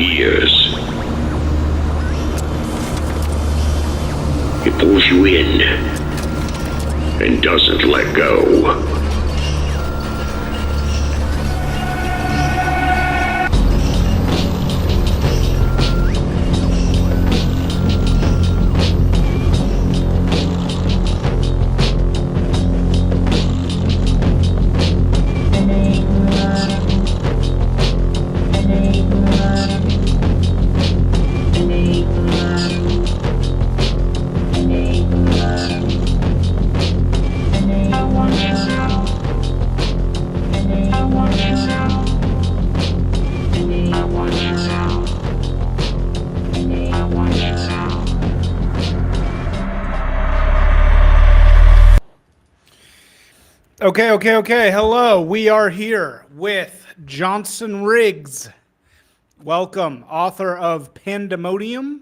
years. It pulls you in and doesn't let go. Okay. Hello, we are here with Johnson Riggs. Welcome, author of Pandemonia,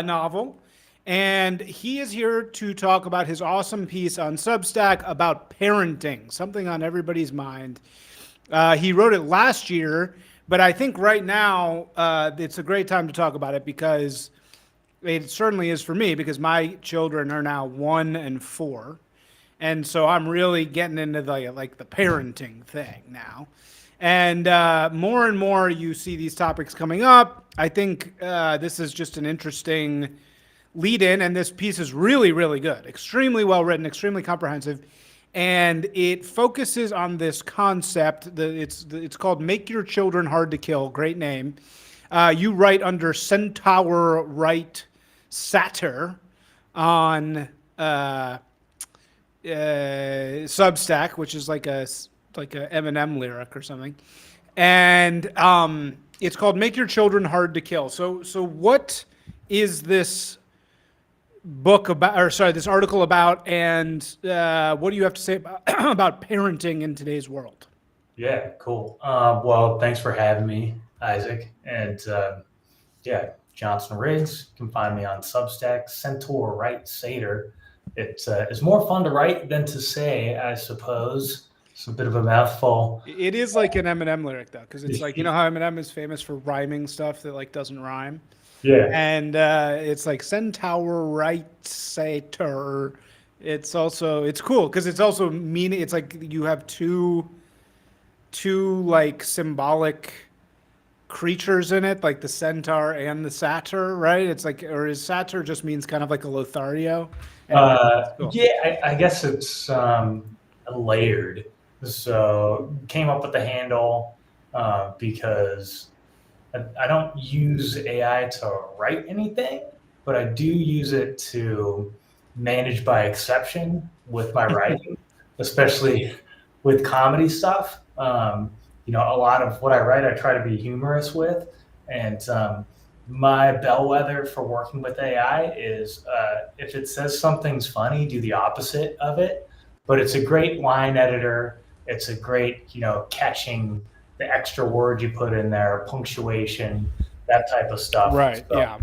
novel. And he is here to talk about his awesome piece on Substack about parenting, something on everybody's mind. He wrote it last year, but I think right now it's a great time to talk about it because it certainly is for me, because my children are now 1 and 4. And so I'm really getting into the parenting thing now. And more and more you see these topics coming up. I think this is just an interesting lead in, and this piece is really, really good. Extremely well written, extremely comprehensive. And it focuses on this concept. It's called Make Your Children Hard to Kill. Great name. You write under Centaur Write Satire on Substack, which is like a Eminem lyric or something, and it's called "Make Your Children Hard to Kill." So what is this book about, or sorry, this article about, and what do you have to say about about parenting in today's world? Yeah, cool. Well, thanks for having me, Isaac, and Johnson Riggs. You can find me on Substack, Centaur Write Satire. It is more fun to write than to say, I suppose. It's a bit of a mouthful. It is like an Eminem lyric, though, because it's like, you know how Eminem is famous for rhyming stuff that doesn't rhyme? Yeah. And it's like Centaur Write Satire. It's cool because it's also meaning. It's like you have two symbolic creatures in it, like the centaur and the satyr, right? It's like, or is satyr just means kind of like a Lothario? Cool. Yeah, I guess it's layered. So came up with the handle because I don't use AI to write anything, but I do use it to manage by exception with my writing, especially with comedy stuff. A lot of what I write, I try to be humorous with. And my bellwether for working with AI is if it says something's funny, do the opposite of it. But it's a great line editor. It's a great, catching the extra words you put in there, punctuation, that type of stuff. Right, so, yeah.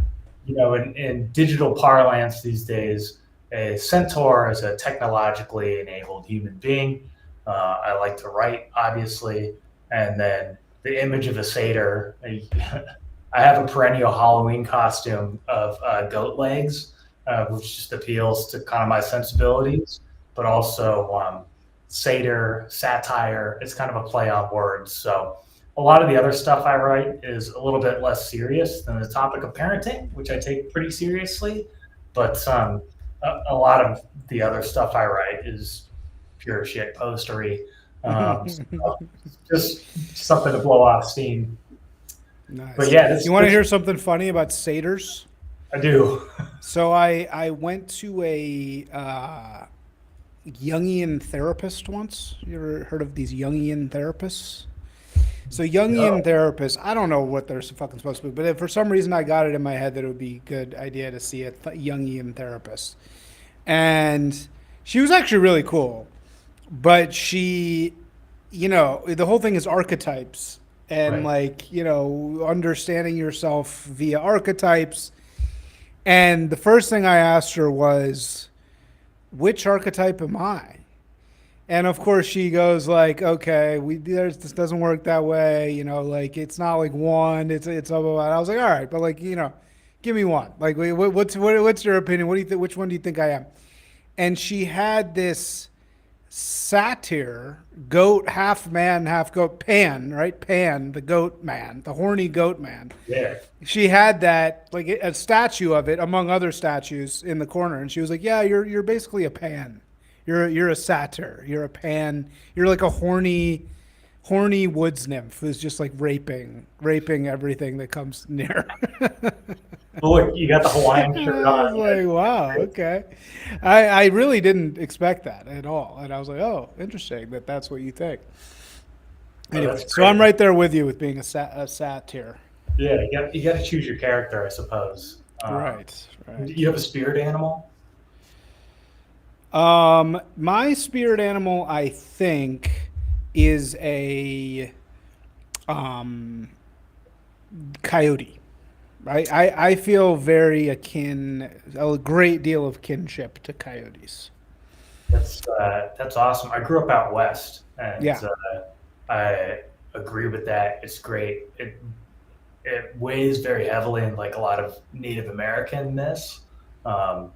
In digital parlance these days, a centaur is a technologically enabled human being. I like to write, obviously. And then the image of a satyr. I have a perennial Halloween costume of goat legs, which just appeals to kind of my sensibilities, but also satyr, satire. It's kind of a play on words. So a lot of the other stuff I write is a little bit less serious than the topic of parenting, which I take pretty seriously. But a lot of the other stuff I write is pure shit postery. So just something to blow off steam. Nice. But yeah, you want to hear something funny about satyrs? I do. So I went to a Jungian therapist once. You ever heard of these Jungian therapists? So Jungian therapists, I don't know what they're fucking supposed to be, but if for some reason I got it in my head that it would be a good idea to see a Jungian therapist. And she was actually really cool. But she, the whole thing is archetypes and understanding yourself via archetypes. And the first thing I asked her was, which archetype am I? And of course she goes like, okay, this doesn't work that way, like it's not like one, it's blah, blah, blah. I was like, all right, but like, give me one. Like, what's your opinion? What do you think? Which one do you think I am? And she had this satyr goat, half man, half goat, Pan, right? Pan, the goat man, the horny goat man. Yeah. She had that like a statue of it among other statues in the corner, and she was like, "Yeah, you're basically a Pan. You're a satyr. You're a Pan. You're like a horny woods nymph who's just like raping everything that comes near." Well, look, you got the Hawaiian shirt I was on. like, wow, okay. I really didn't expect that at all, and I was like, oh, interesting that's what you think. Anyway, that's so great. I'm right there with you with being a satyr. Yeah, you got to choose your character, I suppose. Right. You have a spirit animal? My spirit animal, I think, is a coyote. I feel very a great deal of kinship to coyotes. That's awesome. I grew up out west, and Yeah. I agree with that. It's great. It weighs very heavily in like a lot of Native Americanness. Um,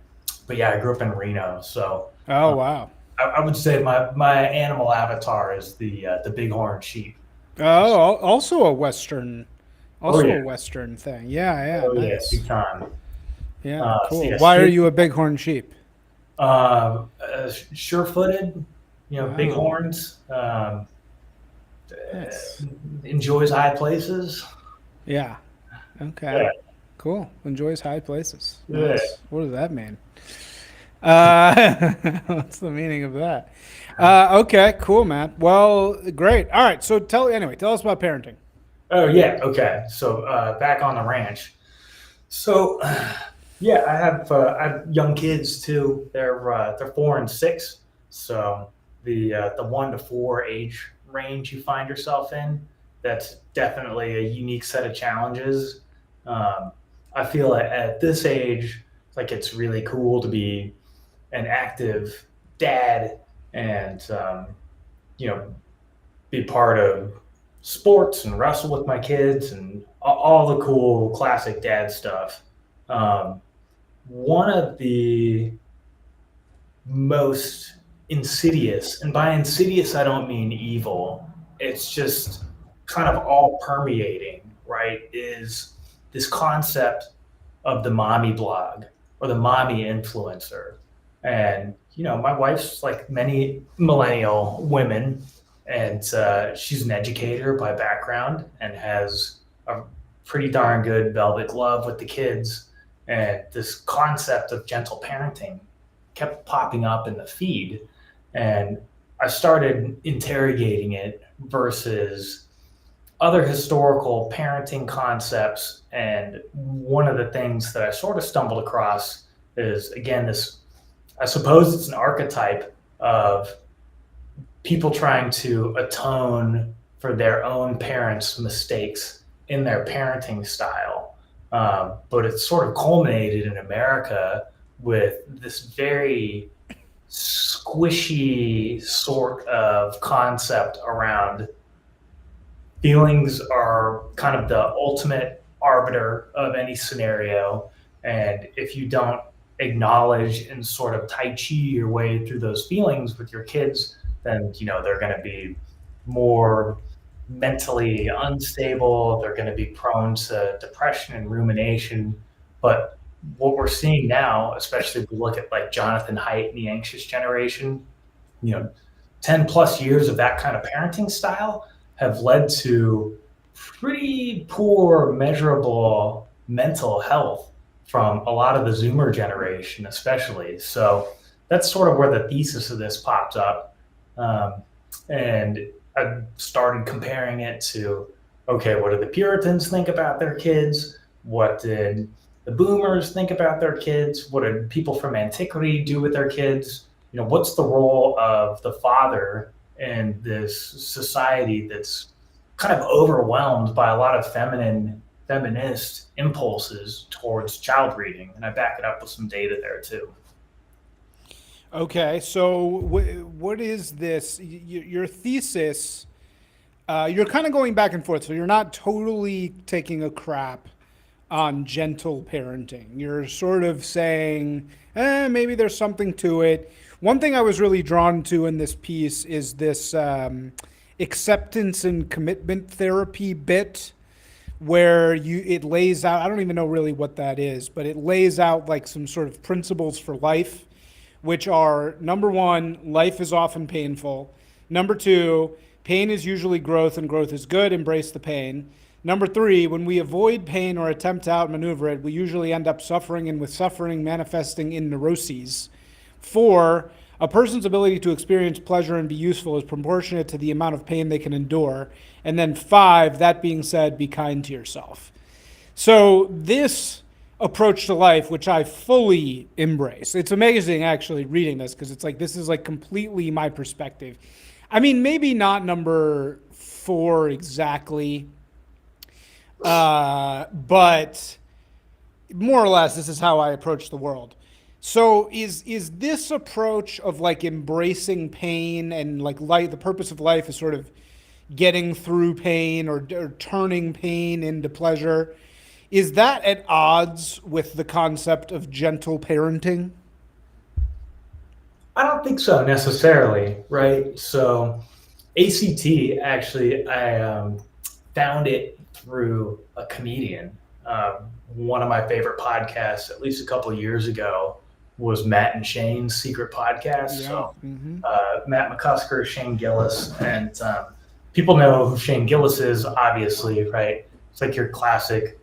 but yeah, I grew up in Reno, so Oh, uh, wow. I would say my animal avatar is the bighorn sheep. Oh, Oh also yeah, a Western thing. Yeah, oh yeah, nice. big time. Yeah, So cool. yeah, Why are you a bighorn sheep? sure-footed, big Oh, horns. nice. Enjoys high places. Yeah. Okay. Yeah, Cool. Enjoys high places. yeah. Nice. What does that mean? What's the meaning of that? Okay, cool, man. Well, great. All right. So tell us about parenting. Oh yeah. Okay. So back on the ranch. So yeah, I have young kids too. They're 4 and 6. So the 1 to 4 age range you find yourself in, that's definitely a unique set of challenges. Um, I feel at this age, like it's really cool to be an active dad and you know be part of sports and wrestle with my kids and all the cool classic dad stuff. Um, One of the most insidious, and by insidious, I don't mean evil, it's just kind of all permeating, right? Is this concept of the mommy blog or the mommy influencer. And, my wife's like many millennial women, and she's an educator by background and has a pretty darn good velvet glove with the kids. And this concept of gentle parenting kept popping up in the feed. And I started interrogating it versus other historical parenting concepts. And one of the things that I sort of stumbled across is, again, I suppose it's an archetype of people trying to atone for their own parents' mistakes in their parenting style. But it's sort of culminated in America with this very squishy sort of concept around feelings are kind of the ultimate arbiter of any scenario. And if you don't acknowledge and sort of tai chi your way through those feelings with your kids, then they're going to be more mentally unstable. They're going to be prone to depression and rumination. But what we're seeing now, especially if we look at like Jonathan Haidt and the anxious generation, you know, 10 plus years of that kind of parenting style have led to pretty poor measurable mental health from a lot of the Zoomer generation, especially. So that's sort of where the thesis of this popped up. And I started comparing it to, okay, what do the Puritans think about their kids? What did the boomers think about their kids? What did people from antiquity do with their kids? What's the role of the father in this society that's kind of overwhelmed by a lot of feminist impulses towards child breeding? And I back it up with some data there too. Okay, so what is this? Your thesis, you're kind of going back and forth, so you're not totally taking a crap on gentle parenting. You're sort of saying, maybe there's something to it. One thing I was really drawn to in this piece is this acceptance and commitment therapy bit where it lays out, I don't even know really what that is, but it lays out like some sort of principles for life, which are number one, life is often painful. Number two, pain is usually growth and growth is good. Embrace the pain. Number three, when we avoid pain or attempt to outmaneuver it, we usually end up suffering, and with suffering manifesting in neuroses. Four, a person's ability to experience pleasure and be useful is proportionate to the amount of pain they can endure. And then five, that being said, be kind to yourself. So this approach to life, which I fully embrace. It's amazing actually reading this because it's like, this is like completely my perspective. I mean, maybe not number 4 exactly, but more or less, this is how I approach the world. So is this approach of like embracing pain and like life, the purpose of life is sort of getting through pain or turning pain into pleasure? Is that at odds with the concept of gentle parenting? I don't think so necessarily, right? So ACT, actually, I found it through a comedian. One of my favorite podcasts, at least a couple of years ago, was Matt and Shane's Secret Podcast. Yeah. So Mm-hmm. Matt McCusker, Shane Gillis, and people know who Shane Gillis is, obviously, right? It's like your classic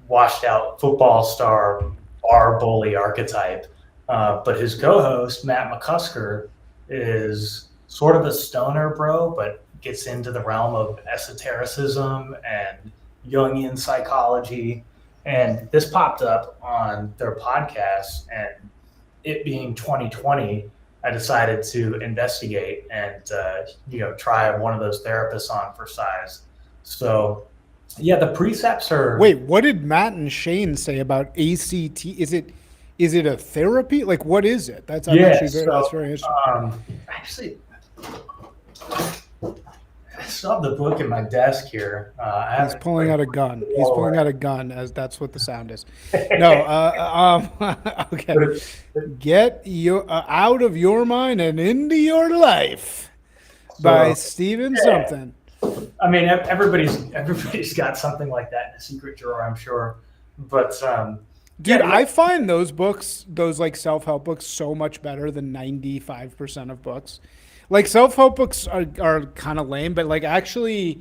washed out football star, bar bully archetype. But his co-host, Matt McCusker, is sort of a stoner bro, but gets into the realm of esotericism and Jungian psychology. And this popped up on their podcast, and it being 2020, I decided to investigate and try one of those therapists on for size. So yeah, the precepts are. Wait, what did Matt and Shane say about ACT? Is it a therapy? Like, what is it? That's that's very interesting. Actually, I still have the book in my desk here. He's pulling out a gun. He's pulling out a gun, as that's what the sound is. No, okay. Get out of your mind and into your life by Stephen something. I mean, everybody's got something like that in a secret drawer, I'm sure. But dude, I find those books, those like self-help books, so much better than 95% of books. Like self-help books are kind of lame, but like actually,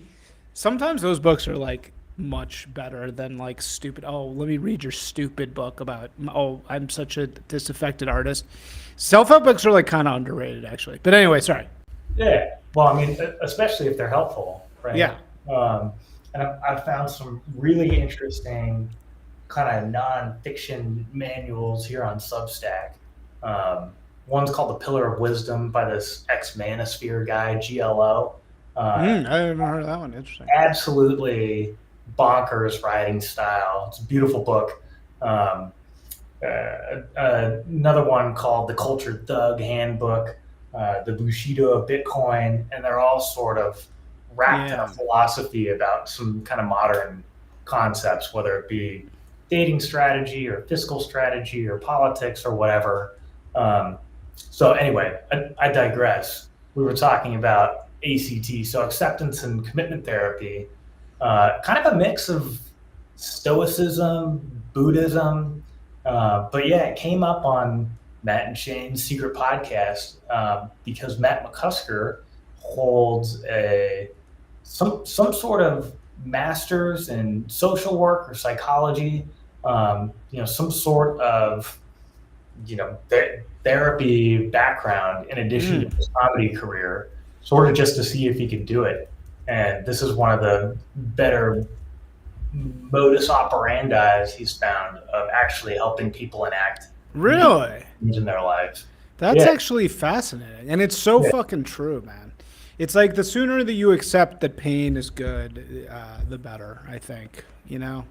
sometimes those books are like much better than like stupid. Oh, let me read your stupid book about. Oh, I'm such a disaffected artist. Self-help books are like kind of underrated, actually. But anyway, sorry. Yeah. Well, I mean, especially if they're helpful, right? Yeah. And I've found some really interesting kind of non-fiction manuals here on Substack. One's called The Pillar of Wisdom by this ex-Manosphere guy, GLO. I haven't heard of that one. Interesting. Absolutely bonkers writing style. It's a beautiful book. Another one called The Culture Thug Handbook, The Bushido of Bitcoin, and they're all sort of wrapped in a philosophy about some kind of modern concepts, whether it be dating strategy or fiscal strategy or politics or whatever. So anyway, I digress. We were talking about ACT, so acceptance and commitment therapy, kind of a mix of Stoicism, Buddhism, but yeah, it came up on Matt and Shane's Secret Podcast because Matt McCusker holds some sort of master's in social work or psychology, some sort of therapy background in addition to his comedy career, sort of just to see if he could do it. And this is one of the better modus operandi he's found of actually helping people enact really in their lives. That's actually fascinating, and it's so fucking true, man. It's like the sooner that you accept that pain is good, the better, I think, you know?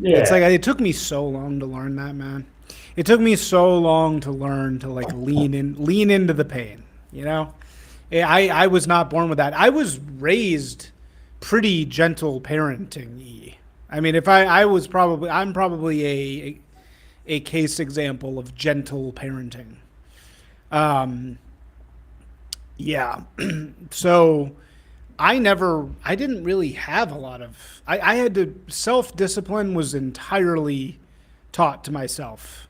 It's Yeah. like it took me so long to learn that, man. It took me so long to learn to like lean into the pain, you know? I was not born with that. I was raised pretty gentle parenting. I mean, if I'm probably a case example of gentle parenting. Um, yeah. So I didn't really have a lot of, I had to, self discipline was entirely taught to myself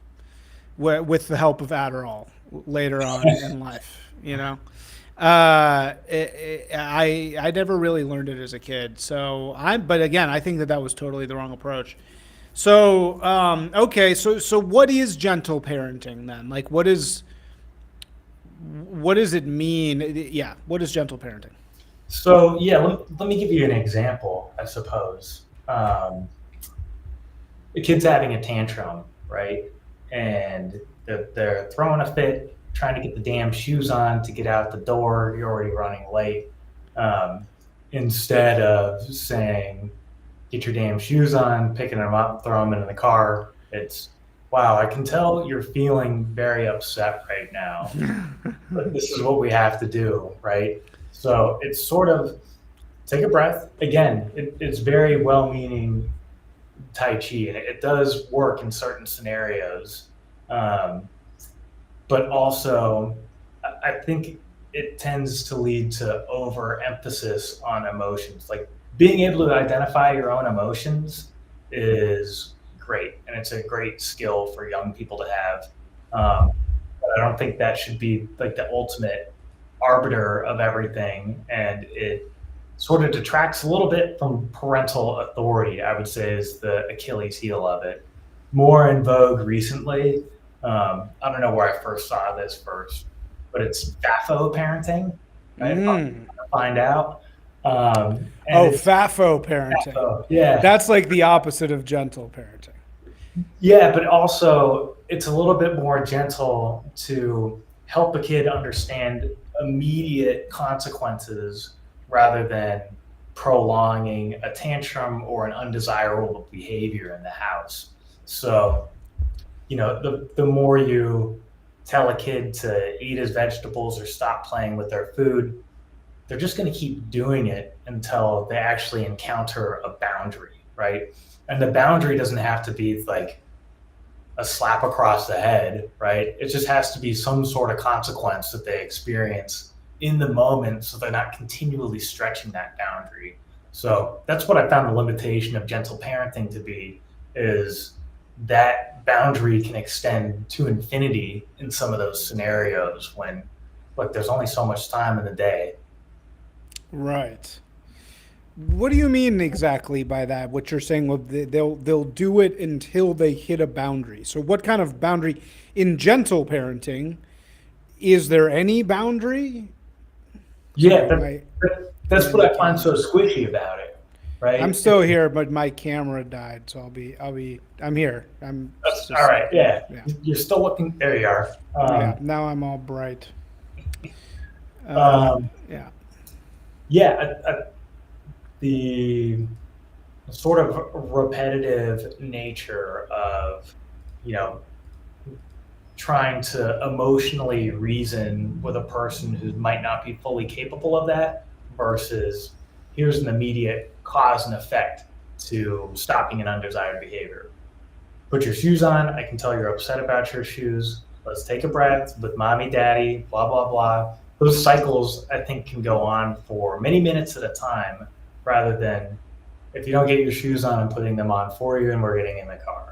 with the help of Adderall later on in life, you know? I never really learned it as a kid. But again, I think that was totally the wrong approach. So, okay. So what is gentle parenting then? Like, what does it mean? Yeah. What is gentle parenting? So yeah, let me give you an example, I suppose. The kid's having a tantrum, right? And they're throwing a fit, trying to get the damn shoes on to get out the door. You're already running late. Um, Instead of saying, get your damn shoes on, picking them up, throw them into the car, it's, wow, I can tell you're feeling very upset right now, but this is what we have to do, right? So it's sort of take a breath. Again, it's very well meaning Tai Chi, and it does work in certain scenarios. Um, but also, I think it tends to lead to overemphasis on emotions. Like being able to identify your own emotions is great, and it's a great skill for young people to have. But I don't think that should be like the ultimate arbiter of everything, and it sort of detracts a little bit from parental authority, I would say, is the Achilles heel of it. More in vogue recently. I don't know where I first saw this first, but it's FAFO parenting. Right? Mm. Find out. FAFO parenting. FAFO, yeah. That's like the opposite of gentle parenting. Yeah, but also it's a little bit more gentle to help a kid understand immediate consequences rather than prolonging a tantrum or an undesirable behavior in the house. So, the more you tell a kid to eat his vegetables or stop playing with their food, they're just going to keep doing it until they actually encounter a boundary, right? And the boundary doesn't have to be like a slap across the head, right? It just has to be some sort of consequence that they experience in the moment so they're not continually stretching that boundary. So that's what I found the limitation of gentle parenting to be, is that boundary can extend to infinity in some of those scenarios when like there's only so much time in the day. Right. What do you mean exactly by that? What you're saying? Well, they'll do it until they hit a boundary. So what kind of boundary in gentle parenting? Is there any boundary? Yeah, that's what I find so squishy about it, right? I'm still here, but my camera died, so I'm here. That's all right. Yeah. You're still looking. There you are. Yeah, now I'm all bright. Yeah. Yeah. The sort of repetitive nature of, trying to emotionally reason with a person who might not be fully capable of that versus here's an immediate cause and effect to stopping an undesired behavior. Put your shoes on. I can tell you're upset about your shoes. Let's take a breath with mommy, daddy, blah, blah, blah. Those cycles, I think, can go on for many minutes at a time rather than if you don't get your shoes on, I'm putting them on for you and we're getting in the car.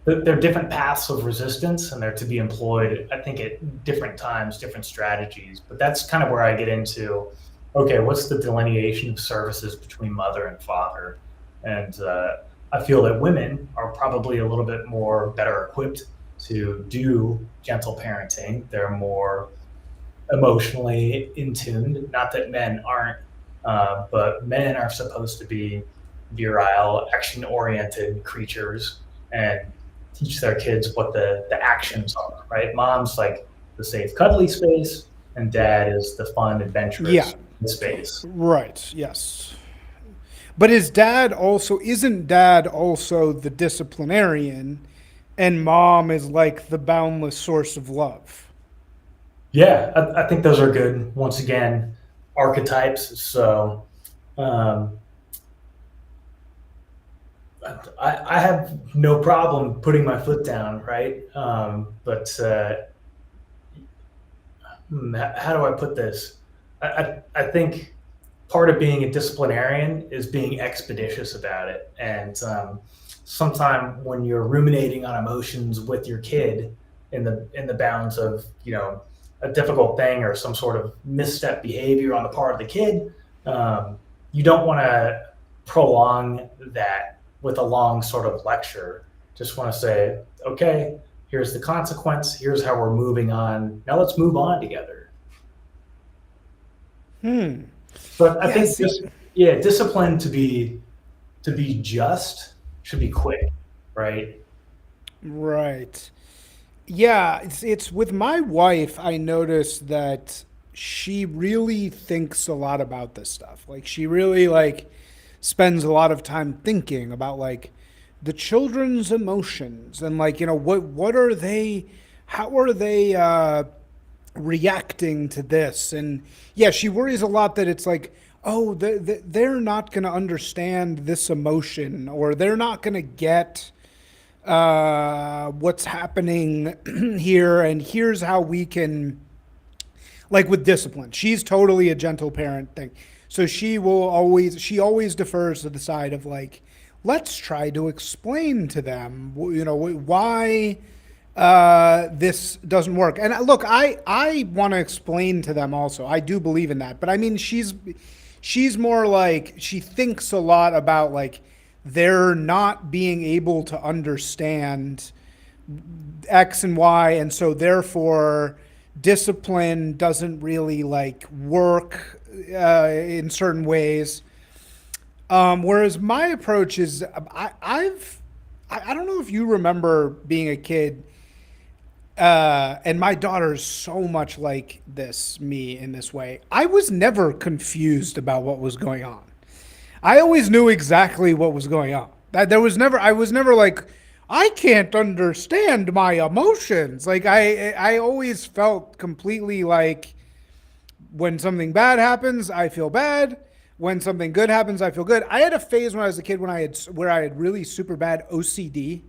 They're different paths of resistance and they're to be employed, I think, at different times, different strategies. But that's kind of where I get into, okay, what's the delineation of services between mother and father? And I feel that women are probably a little bit more better equipped to do gentle parenting. They're more emotionally in tune. Not that men aren't, but men are supposed to be virile, action-oriented creatures and teach their kids what the actions are, right? Mom's like the safe, cuddly space. and dad is the fun, Yeah. adventurous space. Right. Yes. But isn't dad also the disciplinarian, and mom is like the boundless source of love? Yeah, I think those are good. Once again, archetypes. So um, I have no problem putting my foot down, right? But how do I put this? I think part of being a disciplinarian is being expeditious about it. And sometime when you're ruminating on emotions with your kid in the bounds of a difficult thing or some sort of misstep behavior on the part of the kid, you don't want to prolong that with a long sort of lecture. Just want to say, okay, here's the consequence. Here's how we're moving on. Now let's move on together. But I think discipline to be just should be quick, right? Right. Yeah, it's with my wife, I noticed that she really thinks a lot about this stuff. Like she really like spends a lot of time thinking about like the children's emotions and like, what are they how are they reacting to this? And yeah, she worries a lot that it's like, oh, they're not going to understand this emotion, or they're not going to get what's happening here, and here's how we can, like with discipline. She's totally a gentle parent thing, so she always defers to the side of like, let's try to explain to them, why this doesn't work. And look, I want to explain to them also. I do believe in that, but I mean, she's more like she thinks a lot about like they're not being able to understand X and Y, and so therefore discipline doesn't really like work in certain ways. Whereas my approach is, I don't know if you remember being a kid, and my daughter's so much like me in this way. I was never confused about what was going on. I always knew exactly what was going on. I was never like, I can't understand my emotions. Like I always felt completely like when something bad happens, I feel bad. When something good happens, I feel good. I had a phase when I was a kid where I had really super bad OCD,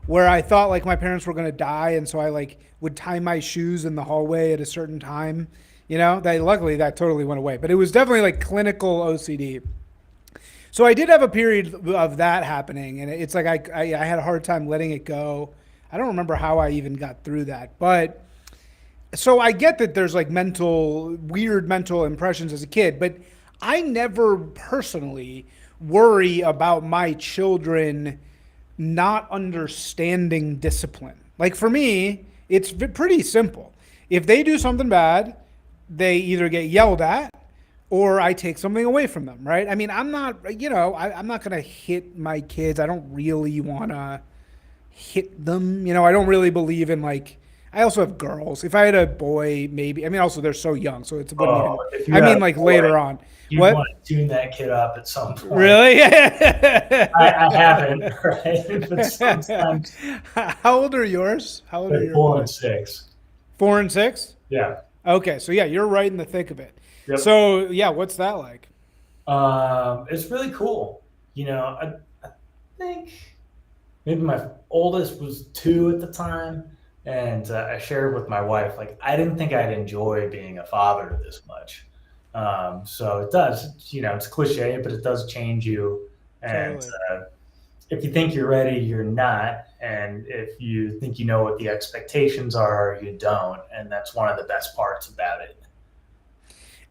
where I thought like my parents were gonna die, and so I like would tie my shoes in the hallway at a certain time. Luckily that totally went away, but it was definitely like clinical OCD. So I did have a period of that happening, and it's like I had a hard time letting it go. I don't remember how I even got through that, but so I get that there's like weird mental impressions as a kid, but I never personally worry about my children not understanding discipline. Like for me, it's pretty simple. If they do something bad, they either get yelled at or I take something away from them, right? I mean, I'm not, I'm not going to hit my kids. I don't really want to hit them. I don't really believe in like, I also have girls. If I had a boy, maybe. I mean, also they're so young, so it's I mean, like later on. You want to tune that kid up at some point. Really? I haven't, right? But sometimes. How old are yours? How old are your 4 and 6. 4 and 6? Yeah. Okay, so yeah, you're right in the thick of it. Yep. So yeah, what's that like? It's really cool. I think maybe my oldest was 2 at the time, and I shared with my wife, like, I didn't think I'd enjoy being a father this much. So it does, it's cliche, but it does change you. And Totally. if you think you're ready, you're not. And if you think you know what the expectations are, you don't. And that's one of the best parts about it.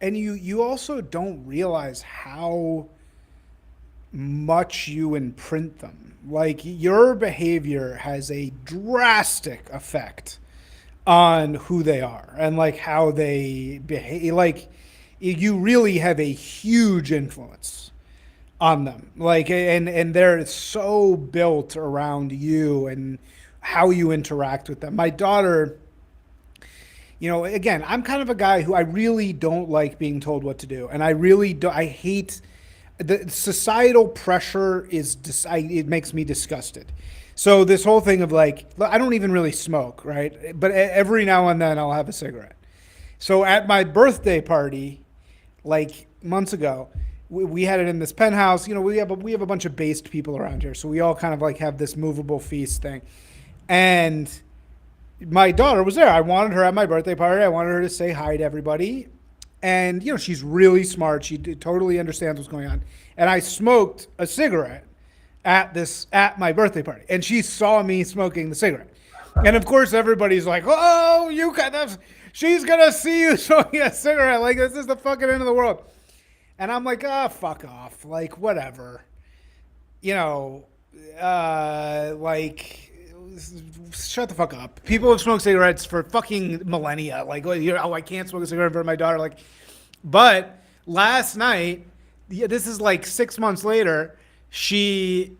And you also don't realize how much you imprint them. Like your behavior has a drastic effect on who they are and like how they behave. Like you really have a huge influence on them. Like and they're so built around you and how you interact with them. My daughter, again, I'm kind of a guy who I really don't like being told what to do, and I really do. I hate the societal pressure. It makes me disgusted. So this whole thing of like, I don't even really smoke, right? But every now and then I'll have a cigarette. So at my birthday party, like months ago, we had it in this penthouse. We have a bunch of based people around here, so we all kind of like have this movable feast thing, and my daughter was there. I wanted her at my birthday party. I wanted her to say hi to everybody. And, she's really smart. She totally understands what's going on. And I smoked a cigarette at my birthday party. And she saw me smoking the cigarette. And of course, everybody's like, oh, she's going to see you smoking a cigarette. Like, this is the fucking end of the world. And I'm like, fuck off. Like, whatever. Shut the fuck up. People have smoked cigarettes for fucking millennia. Like, I can't smoke a cigarette in front of my daughter. Like, but last night, this is like 6 months later, she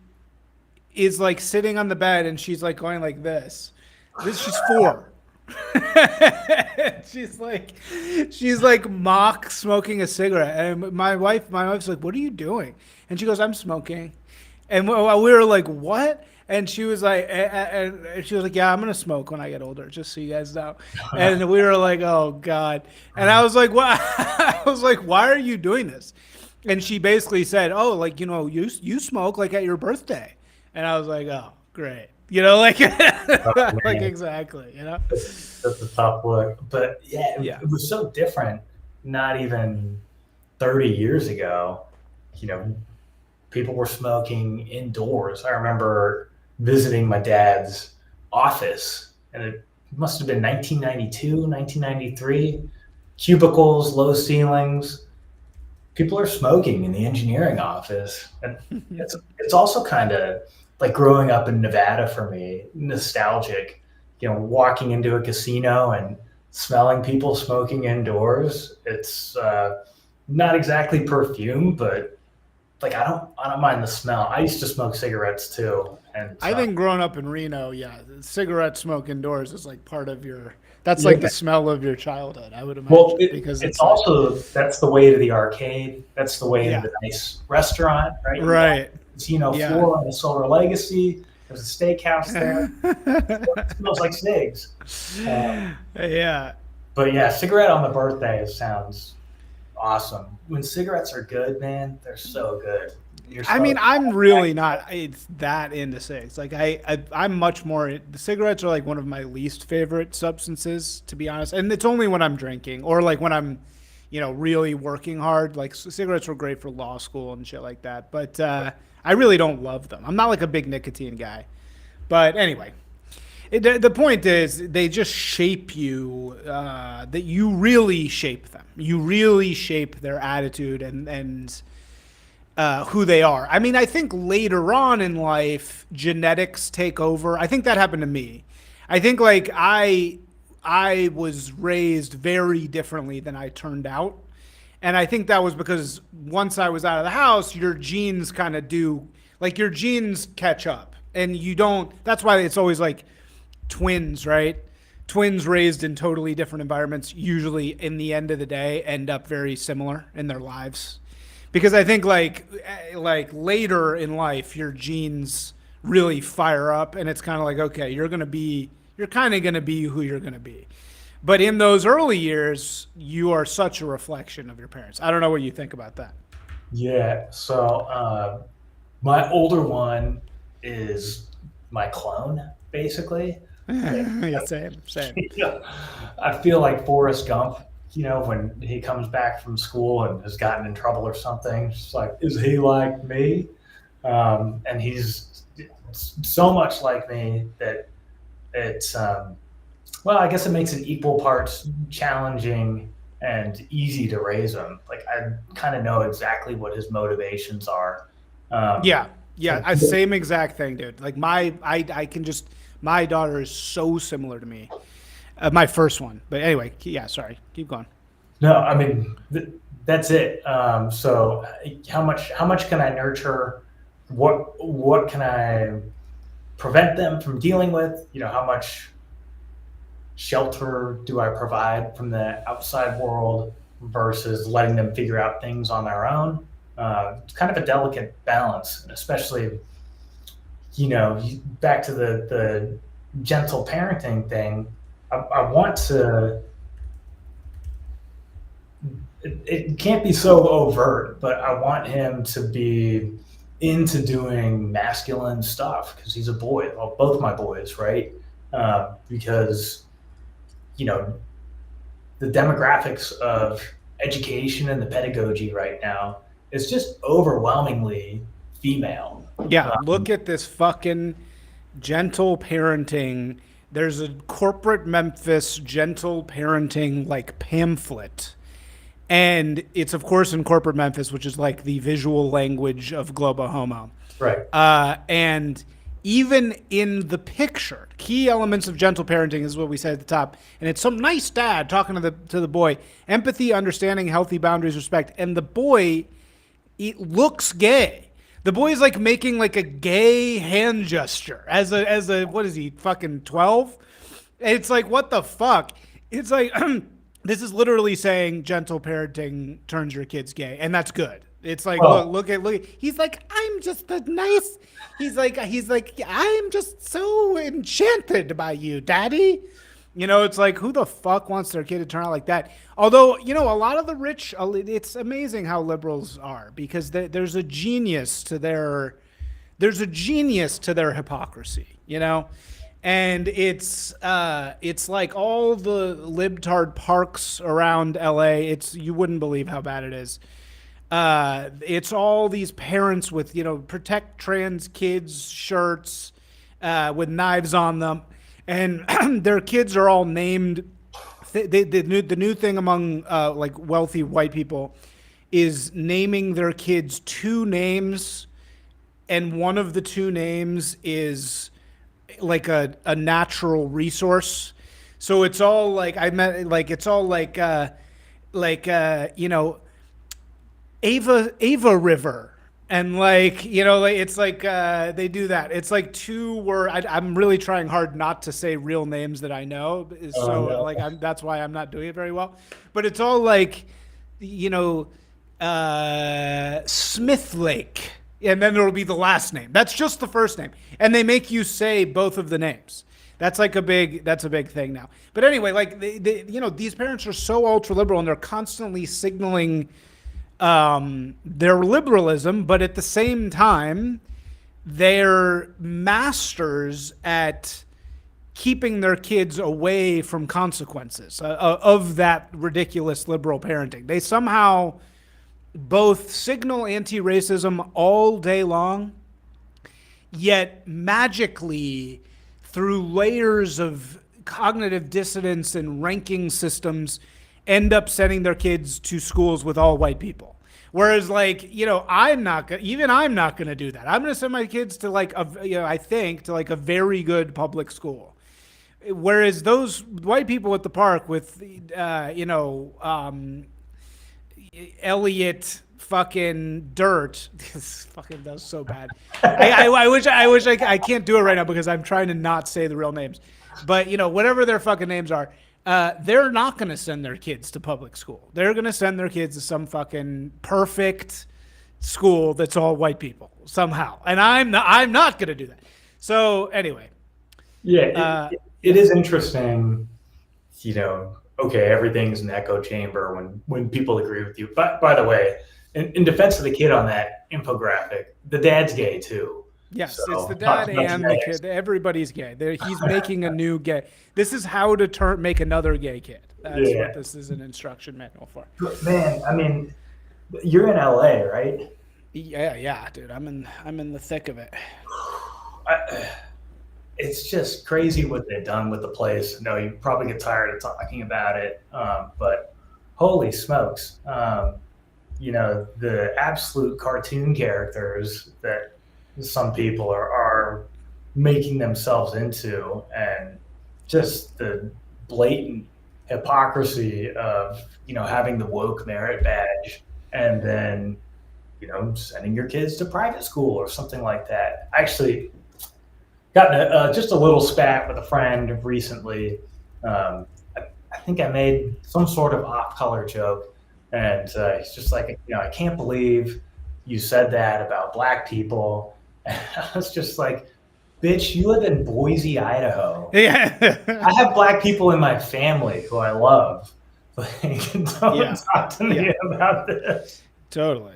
is like sitting on the bed and she's like going like this. She's 4. she's like mock smoking a cigarette. And my wife's like, what are you doing? And she goes, I'm smoking. And we were like, what? And she was like, yeah, I'm gonna smoke when I get older, just so you guys know. And we were like, oh God. And I was like, what? I was like, why are you doing this? And she basically said, oh, like, you smoke like at your birthday. And I was like, oh, great. Like, like exactly. That's a tough look. But yeah, it was so different. Not even 30 years ago, people were smoking indoors. I remember visiting my dad's office, and it must have been 1992, 1993. Cubicles, low ceilings. People are smoking in the engineering office. And it's also kind of like growing up in Nevada for me, nostalgic, walking into a casino and smelling people smoking indoors. It's not exactly perfume, but like I don't mind the smell. I used to smoke cigarettes too, and I think growing up in Reno, cigarette smoke indoors is like part of that's like the smell of your childhood, I would imagine. Well, because it's also that's the way to the arcade. That's the way to the nice restaurant, right? Right. Casino floor on the Silver Legacy. There's a steakhouse there. It smells like cigs. But yeah, cigarette on the birthday sounds awesome. When cigarettes are good, man, they're so good. I'm really not that into cigs. Like I'm much more. The cigarettes are like one of my least favorite substances, to be honest. And it's only when I'm drinking or like when I'm, really working hard. Like cigarettes were great for law school and shit like that. But I really don't love them. I'm not like a big nicotine guy. But anyway, the point is they just shape you. That you really shape them. You really shape their attitude and who they are. I mean, I think later on in life, genetics take over. I think that happened to me. I think like I was raised very differently than I turned out. And I think that was because once I was out of the house, your genes kind of your genes catch up. And you don't, that's why it's always like twins, right? Twins raised in totally different environments, usually in the end of the day, end up very similar in their lives. Because I think like later in life, your genes really fire up and it's kind of like, okay, you're kind of going to be who you're going to be. But in those early years, you are such a reflection of your parents. I don't know what you think about that. Yeah. So my older one is my clone, basically. Yeah, same. I feel like Forrest Gump, when he comes back from school and has gotten in trouble or something, it's like, is he like me? And he's so much like me that it's, I guess it makes it equal parts challenging and easy to raise him. Like I kind of know exactly what his motivations are. Same exact thing, dude. Like my daughter is so similar to me. My first one. But anyway, sorry. Keep going. No, I mean, that's it. So how much can I nurture? What can I prevent them from dealing with? How much shelter do I provide from the outside world versus letting them figure out things on their own? It's kind of a delicate balance, especially, back to the gentle parenting thing. I want to, it can't be so overt, but I want him to be into doing masculine stuff because he's a boy. Well, both my boys, right? Because, the demographics of education and the pedagogy right now is just overwhelmingly female. Yeah, look at this fucking gentle parenting. There's a corporate Memphis gentle parenting like pamphlet. And it's, of course, in corporate Memphis, which is like the visual language of Globo Homo. Right. And even in the picture, key elements of gentle parenting is what we said at the top. And it's some nice dad talking to the boy. Empathy, understanding, healthy boundaries, respect. And the boy, it looks gay. The boy is like making like a gay hand gesture as a what is he, fucking 12? It's like, what the fuck? It's like... This is literally saying gentle parenting turns your kids gay, and that's good. It's like, look at. He's like, I'm just a nice. He's like, I'm just so enchanted by you, Daddy. It's like, who the fuck wants their kid to turn out like that? Although, a lot of the rich, it's amazing how liberals are, because there's a genius to their hypocrisy, And it's like all the libtard parks around LA. You wouldn't believe how bad it is. It's all these parents with, protect trans kids shirts with knives on them. And their kids are all named. The new thing among like wealthy white people is naming their kids two names. And one of the two names is like a natural resource. So it's all like, Ava River. And it's like, they do that. It's like two words. I'm really trying hard not to say real names that I know. So that's why I'm not doing it very well, but it's all like, Smith Lake. And then there'll be the last name. That's just the first name. And they make you say both of the names. That's a big thing now. But anyway, like these parents are so ultra liberal and they're constantly signaling their liberalism, but at the same time, they're masters at keeping their kids away from consequences of that ridiculous liberal parenting. They somehow both signal anti-racism all day long, yet magically, through layers of cognitive dissonance and ranking systems, end up sending their kids to schools with all white people. Whereas, I'm not going to do that. I'm going to send my kids to a very good public school. Whereas those white people at the park with, Elliot fucking Dirt. This fucking does so bad. I wish I can't do it right now because I'm trying to not say the real names. But whatever their fucking names are, they're not going to send their kids to public school. They're going to send their kids to some fucking perfect school that's all white people somehow. And I'm not going to do that. So anyway. Yeah, it is interesting, okay, everything's an echo chamber when people agree with you. But by the way, in defense of the kid on that infographic, the dad's gay too. Yes, so, it's the dad and the kid. Everybody's gay. He's making a new gay. This is how to make another gay kid. That's what this is an instruction manual for. Man, I mean, you're in LA, right? Yeah, dude. I'm in the thick of it. It's just crazy what they've done with the place. No, you probably get tired of talking about it, but holy smokes. The absolute cartoon characters that some people are making themselves into, and just the blatant hypocrisy of, having the woke merit badge and then, sending your kids to private school or something like that. Actually, got just a little spat with a friend recently I think I made some sort of off-color joke, and he's just like, I can't believe you said that about black people. And I was just like, bitch, you live in Boise, Idaho. Yeah. I have black people in my family who I love. Like, don't talk to me about this. Totally.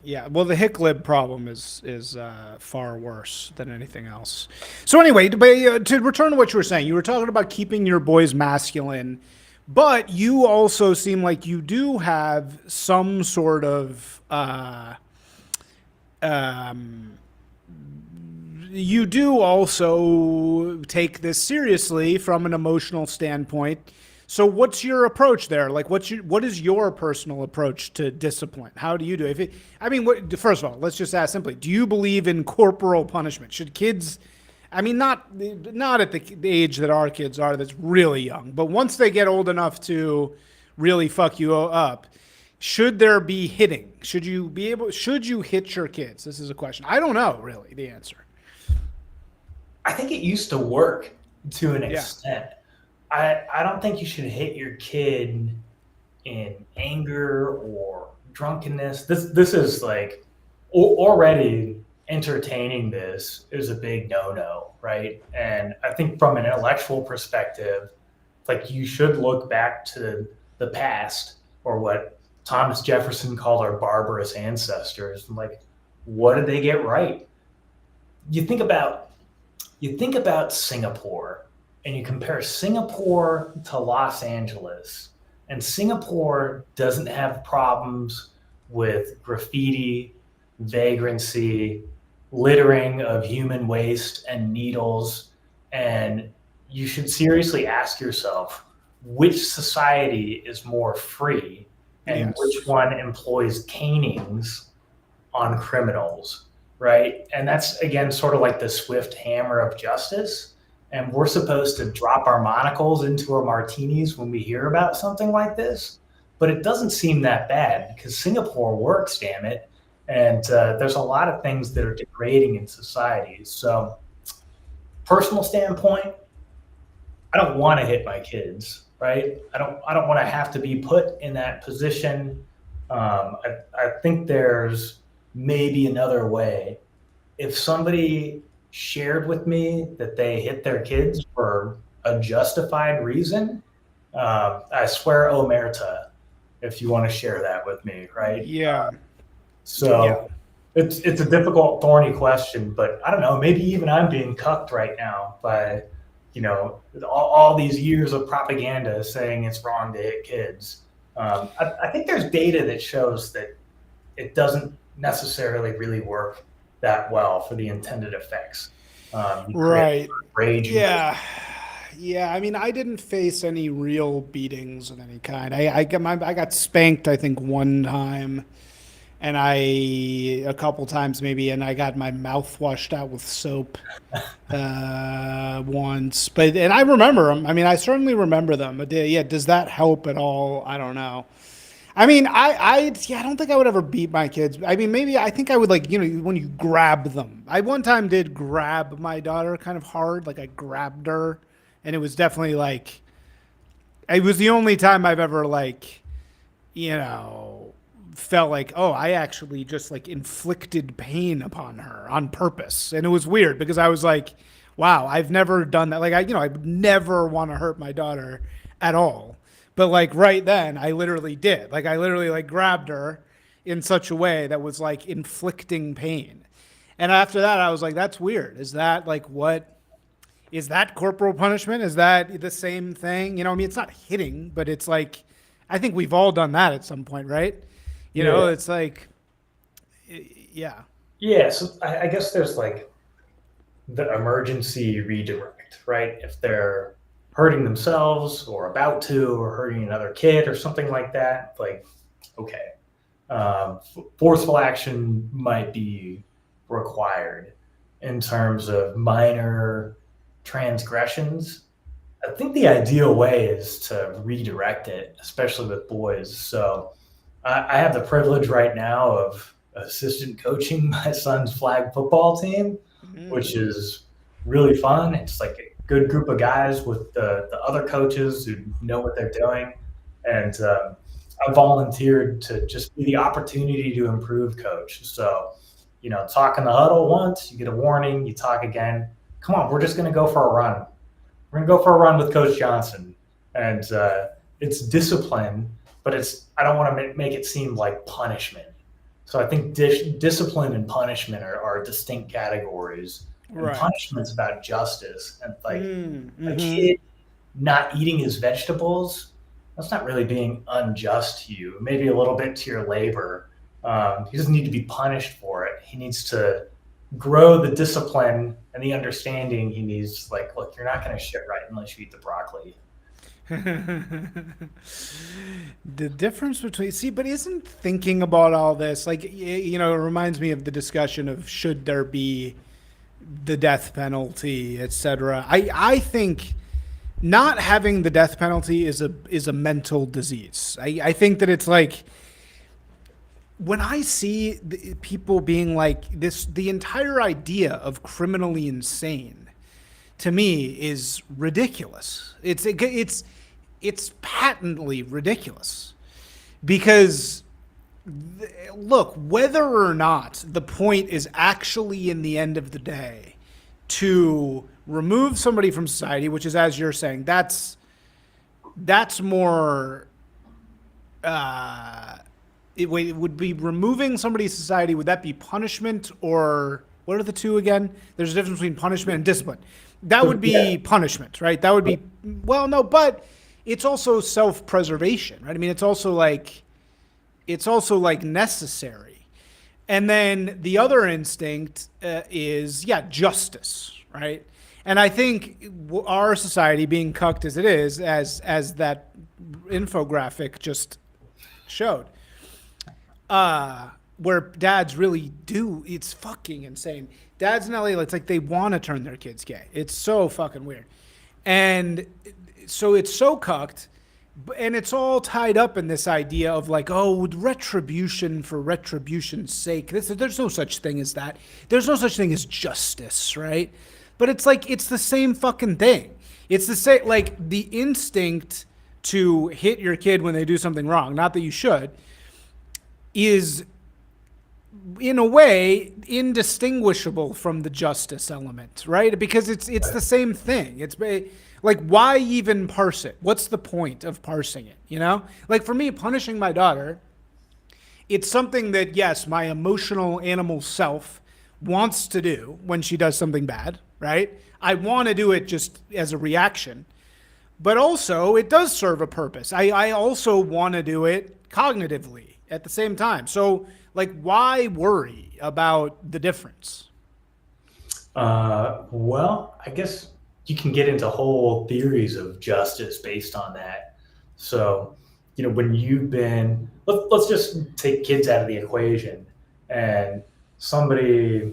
Yeah. Well, the hick lib problem is far worse than anything else. So anyway, to return to what you were talking about keeping your boys masculine, but you also seem like you do have some sort of you do also take this seriously from an emotional standpoint. So what's your approach there? Like, what is your personal approach to discipline? How do you do it? First of all, let's just ask simply: do you believe in corporal punishment? Should kids? I mean, not at the age that our kids are, that's really young, but once they get old enough to really fuck you up, should there be hitting? Should you hit your kids? This is a question. I don't know really the answer. I think it used to work to an extent. I don't think you should hit your kid in anger or drunkenness. This is like already entertaining this is a big no-no, right? And I think from an intellectual perspective, like you should look back to the past or what Thomas Jefferson called our barbarous ancestors and like, what did they get right? You think about Singapore and you compare Singapore to Los Angeles, and Singapore doesn't have problems with graffiti, vagrancy, littering of human waste and needles. And you should seriously ask yourself, which society is more free and which one employs canings on criminals, right? And that's, again, sort of like the swift hammer of justice. And we're supposed to drop our monocles into our martinis when we hear about something like this. But it doesn't seem that bad because Singapore works, damn it. And there's a lot of things that are degrading in society. So personal standpoint, I don't want to hit my kids, right? I don't want to have to be put in that position. I think there's maybe another way. If somebody shared with me that they hit their kids for a justified reason, I swear omerta, if you want to share that with me, right? Yeah. So it's a difficult, thorny question, but I don't know, maybe even I'm being cucked right now by, all these years of propaganda saying it's wrong to hit kids. I think there's data that shows that it doesn't necessarily really work that well for the intended effects. Right. Rage. Yeah. I mean, I didn't face any real beatings of any kind. I got spanked, I think, one time, and a couple times maybe, and I got my mouth washed out with soap once. And I remember them. I mean, I certainly remember them. But yeah, does that help at all? I don't know. I mean, I don't think I would ever beat my kids. I mean, maybe I think I would, like, when you grab them. I one time did grab my daughter kind of hard, like I grabbed her, and it was definitely like, it was the only time I've ever felt like, oh, I actually just like inflicted pain upon her on purpose. And it was weird because I was like, wow, I've never done that. Like I would never want to hurt my daughter at all. But like right then, I literally did. Like I literally like grabbed her in such a way that was like inflicting pain. And after that, I was like, that's weird. Is that like is that corporal punishment? Is that the same thing? I mean, it's not hitting, but it's like, I think we've all done that at some point, right? It's like, yeah. Yeah, so I guess there's like the emergency redirect, right? If they're hurting themselves or about to, or hurting another kid or something like that, like, okay, forceful action might be required. In terms of minor transgressions, I think the ideal way is to redirect it, especially with boys. So I have the privilege right now of assistant coaching my son's flag football team, which is really fun. It's like good group of guys with the other coaches who know what they're doing. And I volunteered to just be the opportunity to improve coach. So, talk in the huddle once, you get a warning, you talk again. Come on, we're just going to go for a run. We're going to go for a run with Coach Johnson. And it's discipline, but I don't want to make it seem like punishment. So I think discipline and punishment are distinct categories. And punishment's about justice. And like a kid not eating his vegetables, that's not really being unjust to you. Maybe a little bit to your labor. He doesn't need to be punished for it. He needs to grow the discipline and the understanding he needs. Like, look, you're not going to shit right unless you eat the broccoli. The difference between but isn't thinking about all this like it reminds me of the discussion of should there be the death penalty, etc. I think not having the death penalty is a mental disease. I think that it's like when I see people being like this, the entire idea of criminally insane to me is ridiculous. It's patently ridiculous because look, whether or not the point is actually in the end of the day to remove somebody from society, which is, as you're saying, that's more, it would be removing somebody's society. Would that be punishment or what are the two again? There's a difference between punishment and discipline. That would be punishment, right? That would be, well, no, but it's also self-preservation, right? I mean, it's also like necessary. And then the other instinct is, justice, right? And I think our society being cucked as it is, as that infographic just showed, where dads really do, it's fucking insane. Dads in LA, it's like they want to turn their kids gay. It's so fucking weird. And so it's so cucked, and it's all tied up in this idea of like, oh, retribution for retribution's sake. There's no such thing as that. There's no such thing as justice, right? But it's like, it's the same fucking thing. It's the same, like the instinct to hit your kid when they do something wrong, not that you should, is in a way indistinguishable from the justice element, right? Because it's the same thing. It's like, why even parse it? What's the point of parsing it? Like for me, punishing my daughter, it's something that, yes, my emotional animal self wants to do when she does something bad, right? I want to do it just as a reaction, but also it does serve a purpose. I also want to do it cognitively at the same time. So like, why worry about the difference? Well, I guess you can get into whole theories of justice based on that. So, when you've been, let's just take kids out of the equation, and somebody,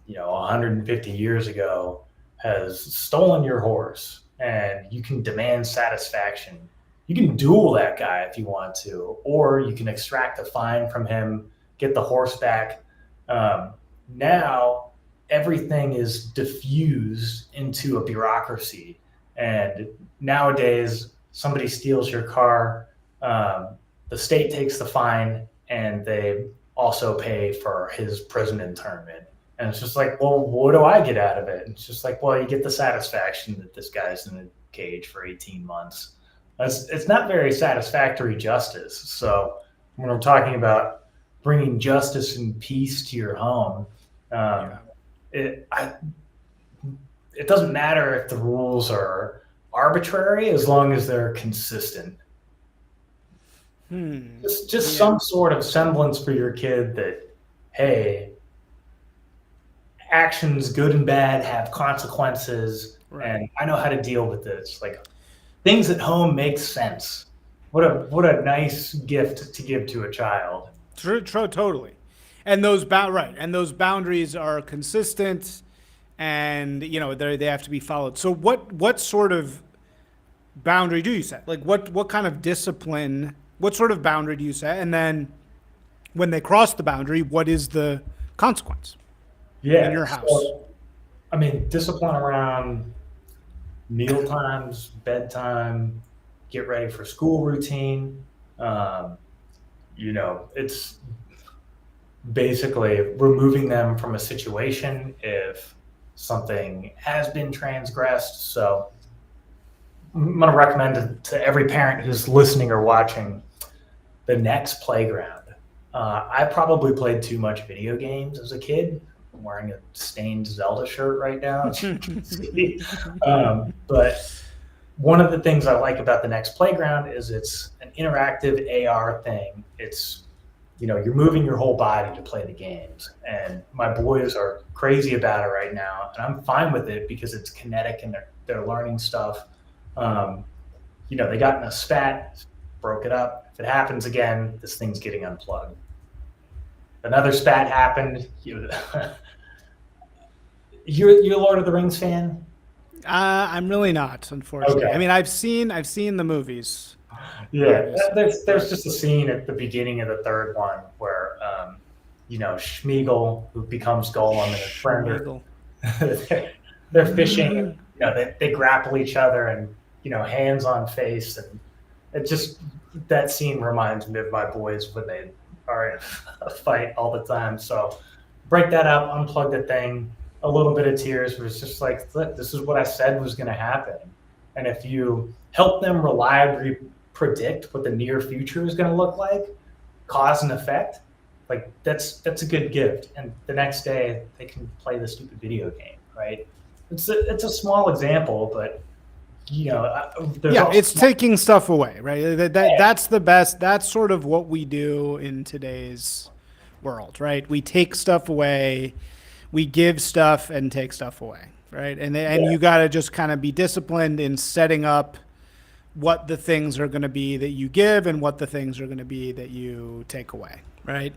150 years ago has stolen your horse, and you can demand satisfaction. You can duel that guy if you want to, or you can extract a fine from him, get the horse back. Now, everything is diffused into a bureaucracy. And nowadays, somebody steals your car, the state takes the fine, and they also pay for his prison internment. And it's just like, well, what do I get out of it? And it's just like, well, you get the satisfaction that this guy's in a cage for 18 months. It's not very satisfactory justice. So when we're talking about bringing justice and peace to your home, it doesn't matter if the rules are arbitrary as long as they're consistent. Just some sort of semblance for your kid that, hey, actions, good and bad, have consequences, and I know how to deal with this. Like, things at home make sense. What a nice gift to give to a child. True, totally. And those boundaries are consistent, and they have to be followed. So what sort of boundary do you set? Like what kind of discipline? What sort of boundary do you set? And then when they cross the boundary, what is the consequence? Yeah, in your house. So, discipline around meal times, bedtime, get ready for school routine. Um, it's basically removing them from a situation if something has been transgressed. So I'm going to recommend to every parent who's listening or watching the next playground. I probably played too much video games as a kid. I'm wearing a stained Zelda shirt right now, as you can see. But one of the things I like about the next playground is it's an interactive AR thing. It's, you're moving your whole body to play the games. And my boys are crazy about it right now. And I'm fine with it because it's kinetic and they're learning stuff. They got in a spat, broke it up. If it happens again, this thing's getting unplugged. Another spat happened. You're a Lord of the Rings fan? I'm really not, unfortunately. Okay. I mean, I've seen the movies. Yeah, there's just a scene at the beginning of the third one where, Schmeagol, who becomes Gollum, and his friend they're fishing. And, they grapple each other and hands on face, and it just that scene reminds me of my boys when they are in a fight all the time. So break that up, unplug the thing. A little bit of tears was just like, look, this is what I said was going to happen. And if you help them reliably predict what the near future is going to look like, cause and effect, like that's a good gift. And the next day they can play the stupid video game, right? It's a small example, but it's taking stuff away, right? That's the best. That's sort of what we do in today's world, right? We take stuff away, we give stuff and take stuff away, right? And you got to just kind of be disciplined in setting up what the things are going to be that you give and what the things are going to be that you take away, right?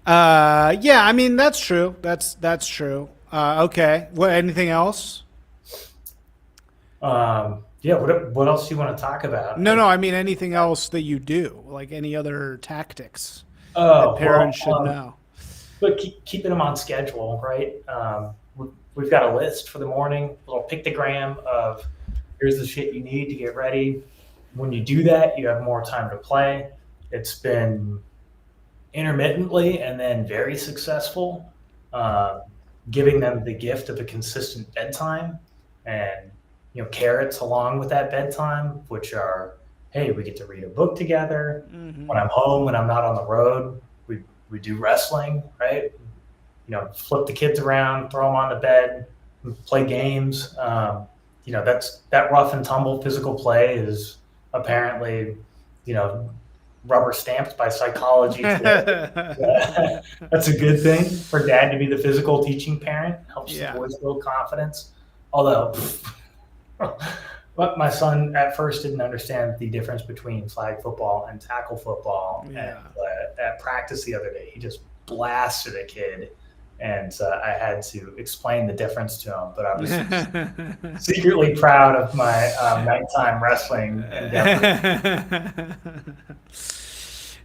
I mean, that's true. That's true. Okay. What? Anything else? What else do you want to talk about? No. I mean, anything else that you do, like any other tactics that parents should know. But keeping them on schedule, right? We've got a list for the morning, a little pictogram of here's the shit you need to get ready. When you do that, you have more time to play. It's been intermittently and then very successful, giving them the gift of a consistent bedtime and carrots along with that bedtime, which are, hey, we get to read a book together. Mm-hmm. When I'm home, when I'm not on the road, we do wrestling, right? Flip the kids around, throw them on the bed, play games. That rough and tumble physical play is apparently, rubber stamped by psychology. That's a good thing for dad to be the physical teaching parent. Helps the boys build confidence. Although, but my son at first didn't understand the difference between flag football and tackle football. Yeah. And at practice the other day, he just blasted a kid. And I had to explain the difference to him, but I was secretly proud of my nighttime wrestling endeavor.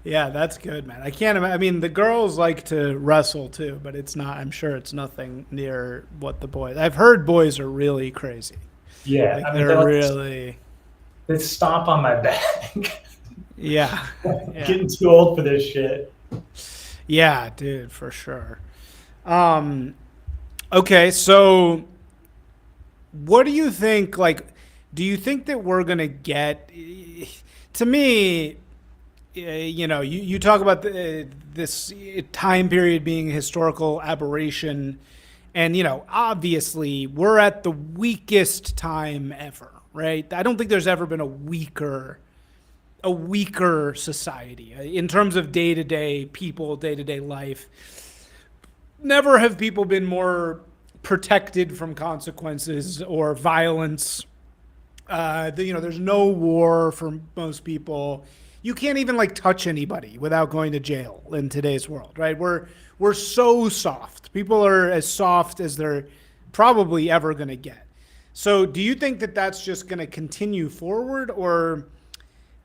Yeah, that's good, man. I can't imagine. I mean, the girls like to wrestle too, but I'm sure it's nothing near what the boys. I've heard boys are really crazy. Yeah, like they're really. They stomp on my back. Yeah. Getting too old for this shit. Yeah, dude, for sure. Okay, so what do you think, do you think that we're going to get, to me, you talk about this time period being a historical aberration, and, obviously we're at the weakest time ever, right? I don't think there's ever been a weaker society in terms of day-to-day people, day-to-day life. Never have people been more protected from consequences or violence. There's no war for most people. You can't even touch anybody without going to jail in today's world, right? We're so soft. People are as soft as they're probably ever going to get. So do you think that that's just going to continue forward, or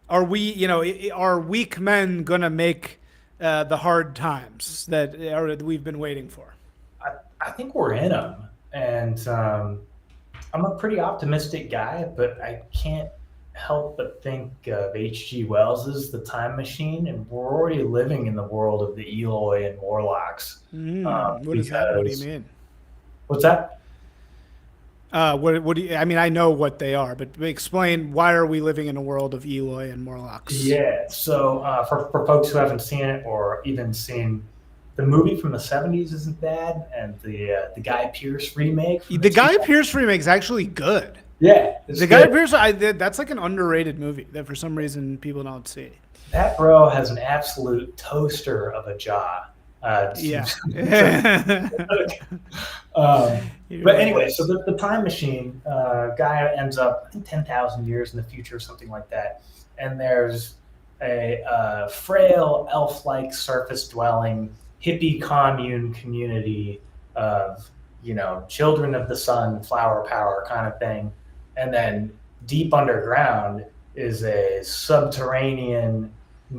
are are weak men going to make the hard times that we've been waiting for? I think we're in them, and I'm a pretty optimistic guy, but I can't help but think of H.G. Wells's The Time Machine, and we're already living in the world of the Eloi and Morlocks. What is that? What do you Because mean? what's that? What do you, I mean, I know what they are, but explain, why are we living in a world of Eloi and Morlocks? Yeah. So for folks who haven't seen it or even seen the movie from the '70s, isn't bad, and the Guy Pearce remake. From The Guy Pearce remake is actually good. Yeah, it's The Guy good. Pearce, that's like an underrated movie that for some reason people don't see. That bro has an absolute toaster of a jaw. Yeah. But anyway, so the time machine guy ends up, I think, 10,000 years in the future, or something like that. And there's a frail, elf-like, surface-dwelling, hippie commune community of, children of the sun, flower power kind of thing. And then deep underground is a subterranean,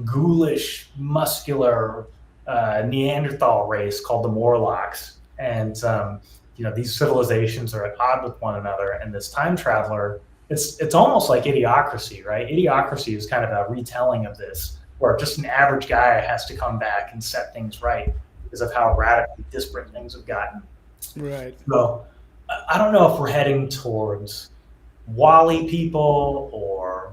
ghoulish, muscular Neanderthal race called the Morlocks. And these civilizations are at odds with one another. And this time traveler, it's almost like Idiocracy, right? Idiocracy is kind of a retelling of this, where just an average guy has to come back and set things right because of how radically disparate things have gotten. Right. So I don't know if we're heading towards Wall-E people or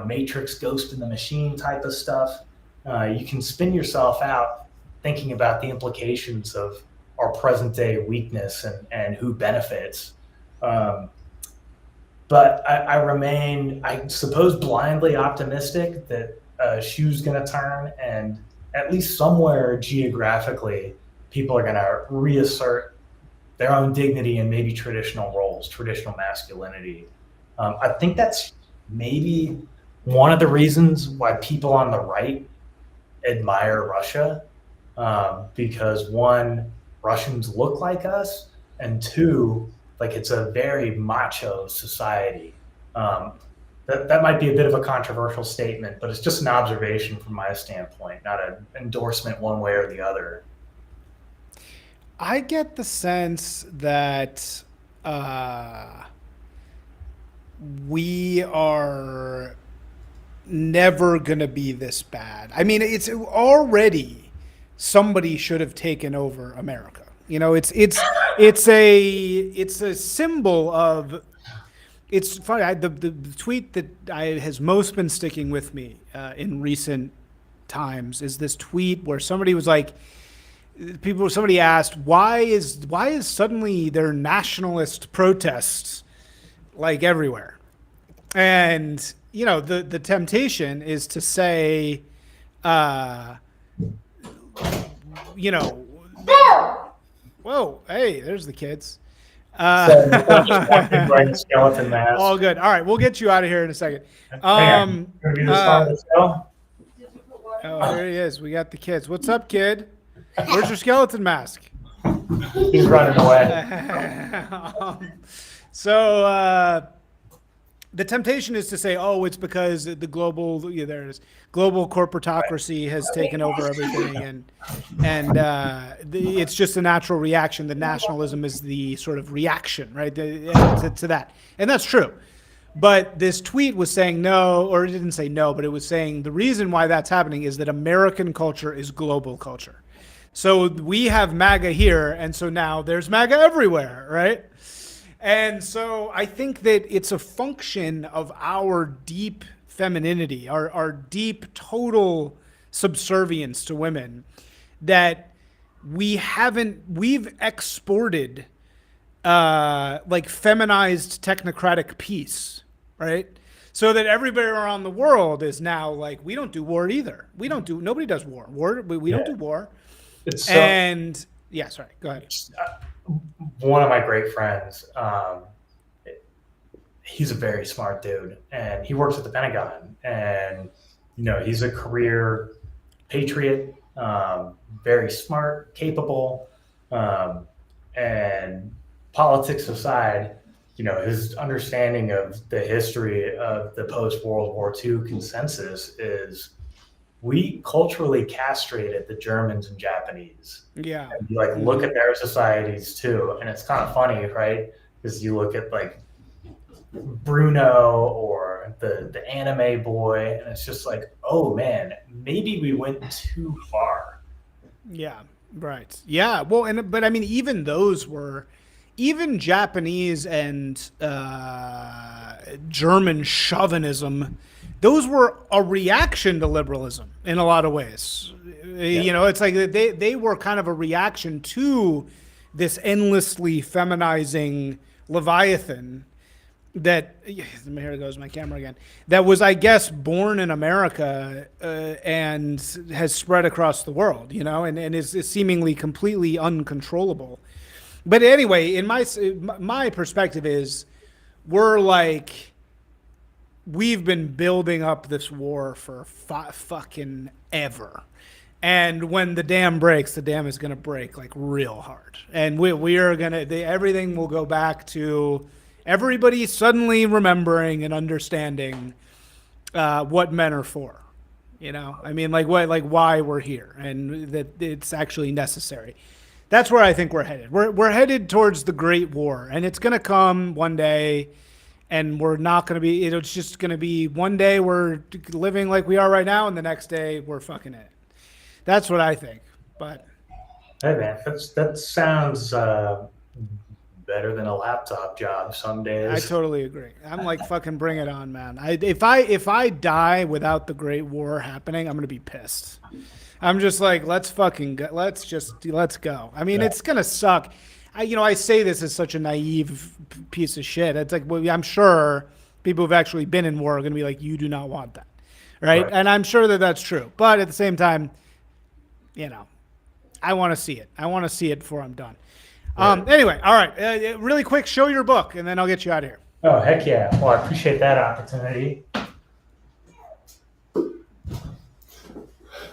Matrix Ghost in the Machine type of stuff. You can spin yourself out thinking about the implications of our present day weakness and who benefits. But I remain, I suppose, blindly optimistic that shoe's going to turn, and at least somewhere geographically, people are going to reassert their own dignity and maybe traditional roles, traditional masculinity. I think that's maybe one of the reasons why people on the right admire Russia, because one, Russians look like us, and two, like, it's a very macho society. That might be a bit of a controversial statement, but it's just an observation from my standpoint, not an endorsement one way or the other. I get the sense that we are never going to be this bad. I mean, it's already, somebody should have taken over America. It's a symbol of. It's funny. The tweet that has most been sticking with me in recent times is this tweet where somebody was like, somebody asked, why is suddenly there nationalist protests like everywhere? And the temptation is to say, whoa, hey, there's the kids. Skeleton mask. All good. All right, we'll get you out of here in a second. Gonna be the star of the show? Oh, there he is. We got the kids. What's up, kid? Where's your skeleton mask? He's running away. So the temptation is to say, oh, it's because the global, there it is, global corporatocracy has taken over everything, and it's just a natural reaction. The nationalism is the sort of reaction, right, to that, and that's true. But this tweet was saying no, or it didn't say no, but it was saying the reason why that's happening is that American culture is global culture. So we have MAGA here, and so now there's MAGA everywhere, right? And so I think that it's a function of our deep femininity, our deep total subservience to women, that we've exported like feminized technocratic peace, right? So that everybody around the world is now like, we don't do war either. Nobody does war. We don't do war. And yeah, sorry, go ahead. One of my great friends, he's a very smart dude, and he works at the Pentagon, and he's a career patriot, very smart, capable, and politics aside, his understanding of the history of the post-World War II consensus is we culturally castrated the Germans and Japanese. Yeah. And you look at their societies too, and it's kind of funny, right? Because you look at like Bruno or the anime boy, and it's just like, oh man, maybe we went too far. Yeah, right. Yeah, well, but I mean, even those were, even Japanese and German chauvinism, those were a reaction to liberalism in a lot of ways. You know, it's like they were kind of a reaction to this endlessly feminizing Leviathan that, here goes my camera again, that was, I guess, born in America and has spread across the world, you know, and is seemingly completely uncontrollable. But anyway, in my perspective is, we've been building up this war for fucking ever. And when the dam breaks, the dam is going to break like real hard. And we are going to, everything will go back to everybody suddenly remembering and understanding what men are for. You know, I mean, why we're here and that it's actually necessary. That's where I think we're headed. We're headed towards the Great War, and it's going to come one day, and we're not going to be, it's just going to be one day we're living like we are right now, and the next day we're fucking it. That's what I think. But hey man, that sounds better than a laptop job some days. I totally agree. I'm like, fucking bring it on, man. If I die without the Great War happening, I'm gonna be pissed. I'm just like, let's go. I mean, It's gonna suck. I say this as such a naive piece of shit. It's like, well, I'm sure people who've actually been in war are gonna be like, you do not want that, right? And I'm sure that that's true. But at the same time, I want to see it. I want to see it before I'm done. Anyway, all right. Really quick, show your book, and then I'll get you out of here. Oh, heck yeah. Well, I appreciate that opportunity.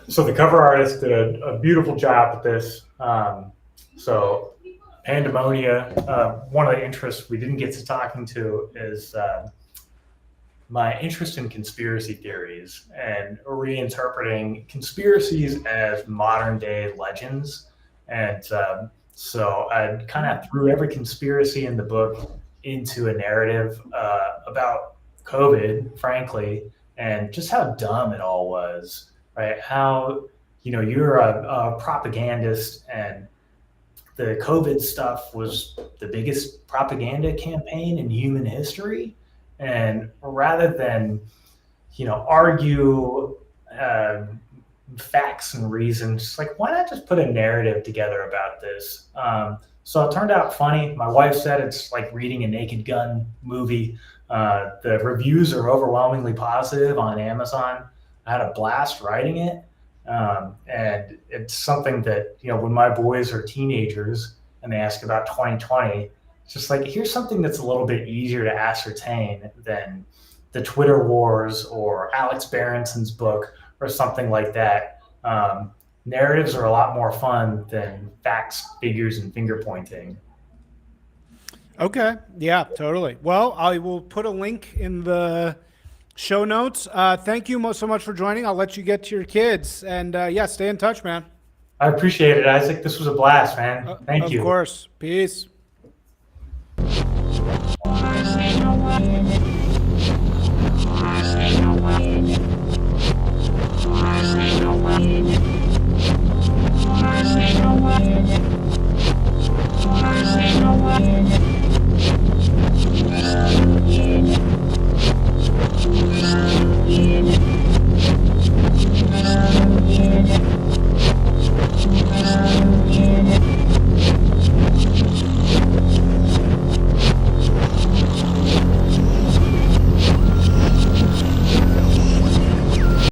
So the cover artist did a beautiful job with this. So Pandemonia, one of the interests we didn't get to talking to is my interest in conspiracy theories and reinterpreting conspiracies as modern day legends. And so I kind of threw every conspiracy in the book into a narrative about COVID, frankly, and just how dumb it all was, right? How, you're a propagandist, and the COVID stuff was the biggest propaganda campaign in human history. And rather than, argue facts and reasons, just like, why not just put a narrative together about this? So it turned out funny. My wife said it's like reading a Naked Gun movie. The reviews are overwhelmingly positive on Amazon. I had a blast writing it. And it's something that, when my boys are teenagers and they ask about 2020, it's just like, here's something that's a little bit easier to ascertain than the Twitter wars or Alex Berenson's book or something like that. Narratives are a lot more fun than facts, figures, and finger pointing. Okay. Yeah, totally. Well, I will put a link in the show notes. Thank you so much for joining. I'll let you get to your kids. And stay in touch, man. I appreciate it, Isaac. This was a blast, man. Thank you. Of course. Peace. Say no way.